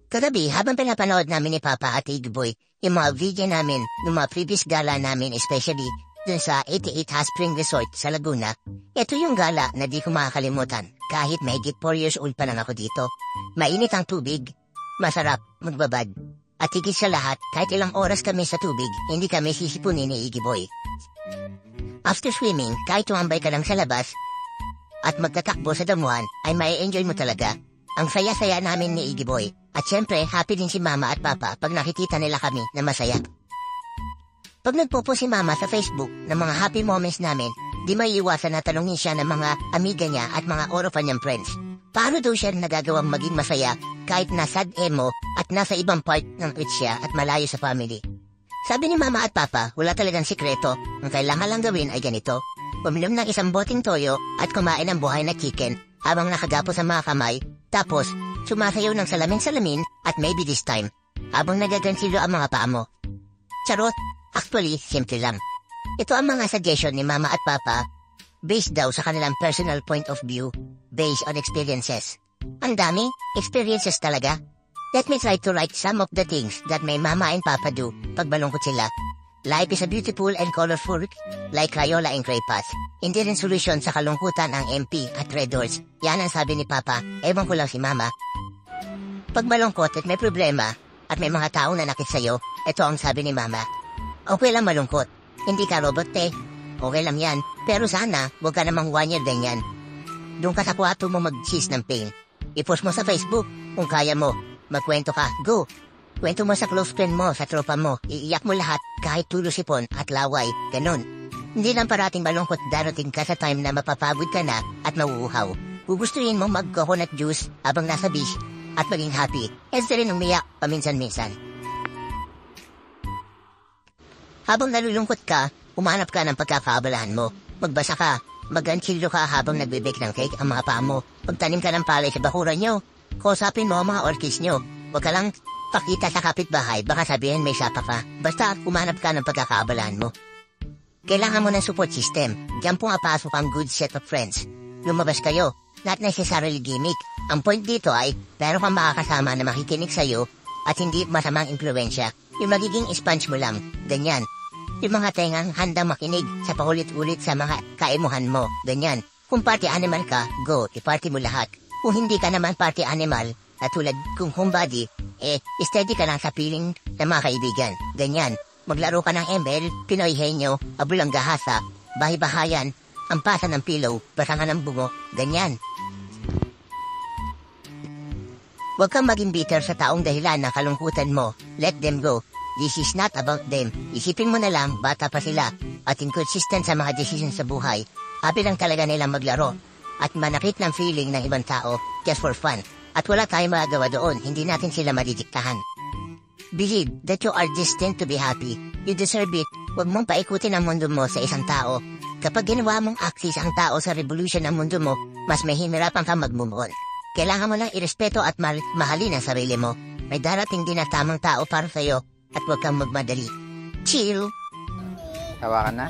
Kagabi, habang pinapanood namin ni Papa at Igboy, yung mga video namin, yung mga previous gala namin, especially dun sa 88 Hot Spring Resort sa Laguna, ito yung gala na di ko makakalimutan. Kahit mahigit 4 years old pa lang ako dito. Mainit ang tubig, masarap, magbabad. At higit sa lahat, kahit ilang oras kami sa tubig, hindi kami sisipunin ni Igboy. After swimming, kahit tumambay ka lang sa labas, at magtatakbo sa damuhan, ay mai-enjoy mo talaga. Ang saya-saya namin ni Igboy. At syempre, happy din si Mama at Papa pag nakikita nila kami na masaya. Pag nagpo-post si Mama sa Facebook ng mga happy moments namin, di maiiwasan na tanongin siya ng mga amiga niya at mga orphan niyang friends. Paano daw siya nagagawang maging masaya kahit nasa emo at nasa ibang part ng earth siya at malayo sa family? Sabi ni Mama at Papa, wala talagang sikreto. Ang kailangan lang gawin ay ganito. Uminom ng isang boteng toyo at kumain ng buhay na chicken habang nakagapo sa mga kamay. Tapos, sumasayaw ng salamin-salamin at maybe this time, habang nagagansilyo ang mga paa mo. Charot, actually, simple lang. Ito ang mga suggestion ni Mama at Papa, based daw sa kanilang personal point of view, based on experiences. Ang dami, experiences talaga. Let me try to write some of the things that my Mama and Papa do pag malungkot sila. Life is a beautiful and colorful, like Crayola and Crepas. Hindi rin solusyon sa kalungkutan ang MP at Red Doors. Yan ang sabi ni Papa, ewan ko lang si Mama. Pag malungkot at may problema, at may mga tao na nakit sa'yo, ito ang sabi ni Mama. Okay lang malungkot, hindi ka robot Okay lang yan, pero sana, huwag ka namang 1 year ganyan. Doon ka sa kwarto mo mag-cheese ng pain. I-post mo sa Facebook, kung kaya mo. Magkwento ka, go! Kwento mo sa close friend mo, sa tropa mo, iiyak mo lahat kahit tulo sipon at laway, ganun. Hindi lang parating malungkot darating ka sa time na mapapagod ka na at mauuhaw. Gugustuhin mo mag-coconut juice habang nasa beach at maging happy. Kasi rin umiyak paminsan-minsan. Habang nalulungkot ka, umanap ka ng pagkakaabalahan mo. Magbasa ka, mag-anchilyo ka habang nagbe-bake ng cake ang mga paa mo. Pagtanim ka ng palay sa bakuran nyo, kausapin mo ang mga orchids nyo. Huwag ka lang pakita sa kapitbahay, baka sabihin may sapa ka. Basta umanap ka ng pagkakaabalahan mo. Kailangan mo ng support system. Diyan po nga pasok ang good set of friends. Lumabas kayo, not necessarily gimmick. Ang point dito ay, meron kang makakasama na makikinig sa'yo at hindi masamang impluensya. Yung magiging sponge mo lang, ganyan. Yung mga tengang handang makinig sa paulit-ulit sa mga kaimuhan mo, ganyan. Kung party animal ka, go, i-party mo lahat. Kung hindi ka naman party animal, at tulad kung homebody, steady ka lang sa piling ng mga kaibigan. Ganyan, maglaro ka ng ML, Pinoy Henyo, Abulang Gahasa, Bahay-Bahayan, Ampasa ng Pillow, Basangan ng Bungo, ganyan. Huwag kang maging bitter sa taong dahilan ng kalungkutan mo. Let them go. This is not about them. Isipin mo na lang, bata pa sila, at inconsistent sa mga decision sa buhay. Happy lang talaga nilang maglaro, at manakit ng feeling ng ibang tao, just for fun. At wala tayong magagawa doon, hindi natin sila madidiktahan. Believe that you are destined to be happy. You deserve it. Huwag mong paikutin ang mundo mo sa isang tao. Kapag ginawa mong axis ang tao sa revolution ng mundo mo, mas may himirapan kang mag-move on. Kailangan mo lang irespeto at mahalin ang sarili mo. May darating din na tamang tao para sa'yo at huwag kang magmadali. Chill! Hawakan na?